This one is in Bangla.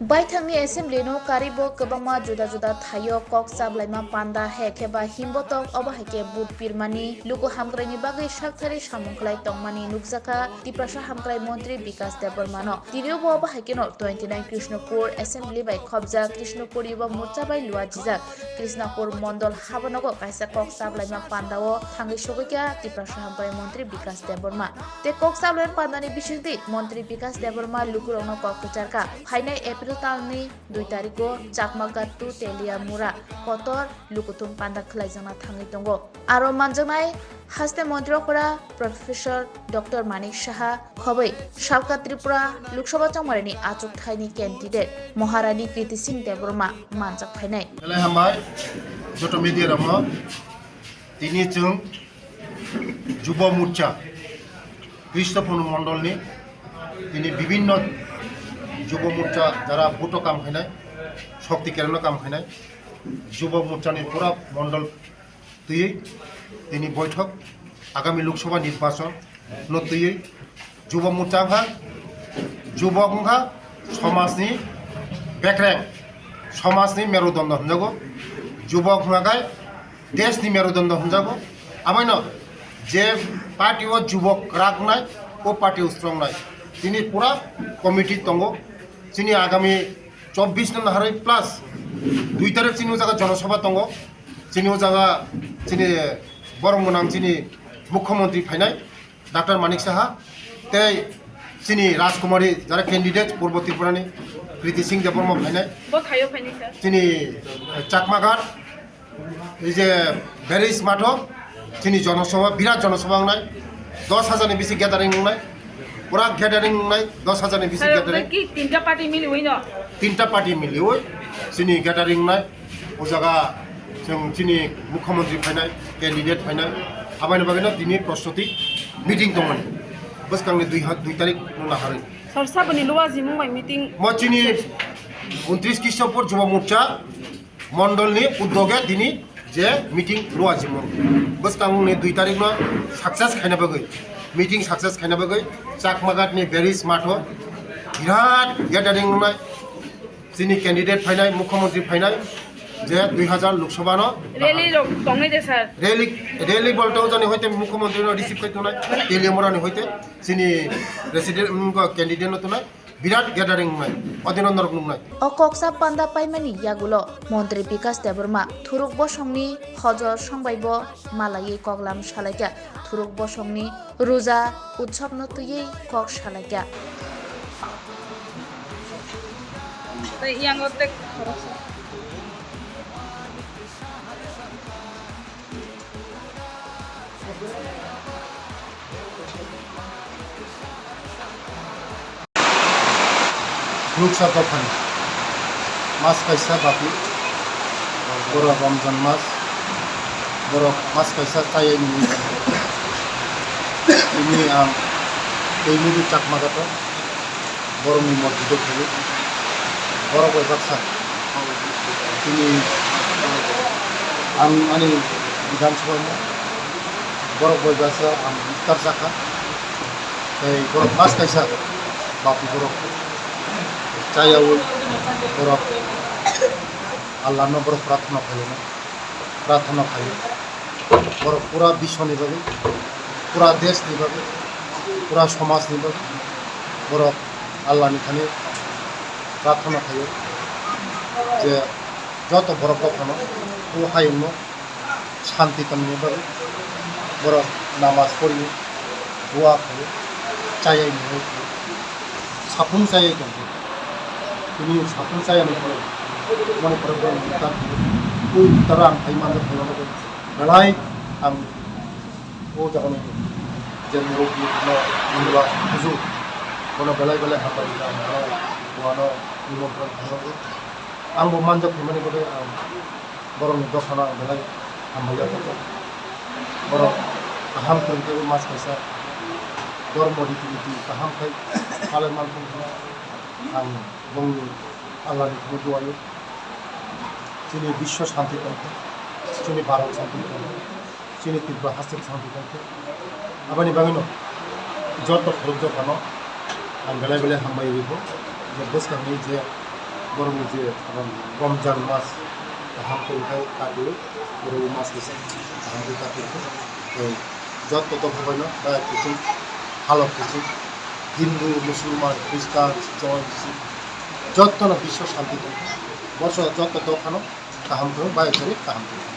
Baithangni assembly no karibo kabama juda juda thayo kok sablaima panda hekeba himbotok obahake bud pirmani luku hamkraini bagai shakthari samungklai tongmani nukjaka Tiprasa hamklai montri Bikas Debormano tinio bo obahake no 29 Krishnapur assembly by khobja Krishnapur iba murcha by lua jijak Krishnapur mondol habanogo kaisa kok sablaima pandao thangi sogika Tiprasa hamklai montri Bikas Deborma te kok sablaima pandani bisingti montri Bikas Deborma lukurongno kok kucarka phainai April talni 2 tariko Chakmagatu Telia Mura kotor lukutum panda khlaijana thangi tongo aro manjanai haste montrokora Professor Dr. Manik Saha khobai Salka Tripura Lok Sabha changmarani achuk thaini candidate Maharani Kriti Singh Deborma manjak phainai Helai hamai joto media rama tini chung Juba Murcha Krishnapur Mondol ni tini bibhinno যুব মোর্চা যারা ভোটো কাম হয় নাই শক্তি কেরানো কাম হয় নাই যুব মোর্চানি পুরা মন্ডল তুই তিনি বৈঠক আগামী লোকসভা নির্বাচন তুই যুব মোর্চা ভা যুবক ভা সমাজনি বেকরেং সমাজনি মেরুদণ্ড হনজাগো যুবক ভাগায় দেশনি মেরুদণ্ড হনজাগো আমায় না যে পার্টি ও যুবক রাগ নাই ও পার্টি স্ট্রং নাই তিনি পুরা কমিটি দङ চিনি আগামী 24 নং হারে প্লাস 2 তারিখ চিনি জায়গা জনসভা দङ চিনি জায়গা চিনি বরংগনাং চিনি মুখ্যমন্ত্রী ফাইনাই ডাক্তার মানিক সাহা তাই চিনি রাজকুমারী যারা ক্যান্ডিডেট পূর্ব ত্রিপুরানি কৃতি সিং দেববর্মা ফাইনাই চিনি চাকমাঘাট এই যে ব্যারিজ মাঠ চিনি জনসভা বিরাট জনসভা নাই 10,000 বেশি গ্যাদারিং নাই পুরা গ্যাদারিং নাই 10,000 বেশি গ্যাদারিং কি তিনটা পার্টি মিলি হই না তিনটা পার্টি মিলি ওই চিনি গ্যাদারিং নাই ও জায়গা जों চিনি মুখ্যমন্ত্রী ফাইনাই ক্যান্ডিডেট ফাইনাই আবাইনো বাগিনো দিনি প্রস্তুতি মিটিং দংমोन বসকাংনি 2 তারিখ নুনা হারে सरसाबनि लवा जिमुंबाय मिटिं म চিনি 29 कृष्णपुर যুব মোর্চা মন্ডলনি উদ্যোগে দিনি যে মিটিং লवा जिमुं বসকাংনি 2 তারিখ ন সাকসেস খাইনা বাগৈ মিটিং সাকসেস খাইনা বাগৈ চাকমাঘাটনি ব্যারিজ মাঠ বিরাট গ্যাদারিং নাই চিনি ক্যান্ডিডেট ফাইনাই মুখ্যমন্ত্রী ফাইনাই যে 2000 লোকসভা ন রেলি দংনে দে স্যার রেলি বলতেও জানি হইতে মুখ্যমন্ত্রী রিসিভ করতে নাই তেলিয়ামরানি হইতে চিনি প্রেসিডেন্ট ক্যান্ডিডেট নতো নাই বিরাট গ্যাদারিং নাই অদিনন্দর নাই o koksa panda paimani yagulo montri Bikas Deborma thuruk bosongni hojor songbaibo malai koklam salaika thuruk bosongni roja utsav no tuyei kok salaika তাই ইয়াঙ্গতে খরচ Luksa Tofani Mas Kaisa Bapi Boro Ramzan Mas Boro Mas Kaisa Taya ini ini di Chakmagata Boro Mimor Hidup Hidup Boro Boy Baksa ini ani Bidhan Sabha Boro Boy Baksa Iftar Zaka Boro Mas Kaisa Bapi Boro চাইয়াও বরফ আল্লাহ নবর প্রার্থনা খাই বরফ পুরা বিশ্ব নিভাবে পুরা দেশ নিভাবে পুরা সমাজ নিভাবে বরফ আল্লাহ নিখানে প্রার্থনা খাই যে যত বরফ খানো ও হাইম শান্তি কামনিভাবে বরফ নামাজ পড়ি দোয়া খাই চাইয়াই নিয়ে সাফুন চাইয়াই কিন্তু ini sapun saya mone program kita ওই তারা আই মানে ভালো বেলাই আম ও যখন যে রোগ নিবা বুঝু কোন বেলাই বেলাই হাতাই ওয়ানো নিমন্ত্রণ ভালো আম মানজক মানে করে বরং দখানা বেলাই হামাইয়া তো বরং আহাম করতে মাছ পয়সা ধর্ম রীতিনীতি আহাম খাই আলে মানফুন आं जोंनि आल्लाहनि दुआयो जोंनि विश्व शान्ति थाथों जोंनि भारत शान्ति थाथों जोंनि तिब्बत हादोर शान्ति थाथों आबानि बागैनो जत खरब जखानो आं बेलाय बेलाय हामबायबो जे बोसखांनि जे গরম যে রমজান মাস গাহাम করে কাটিয়ে গরম মাস এসে গাহাम করে কাটিয়ে তো যত দফাবাইন বা কিছু ভালো কিছু হিন্দু মুসলমান খ্রিস্টান জৈন যত না বিশ্ব শান্তি বর্ষ যত দফানো গাহাम করে বাইরে গাহাम করে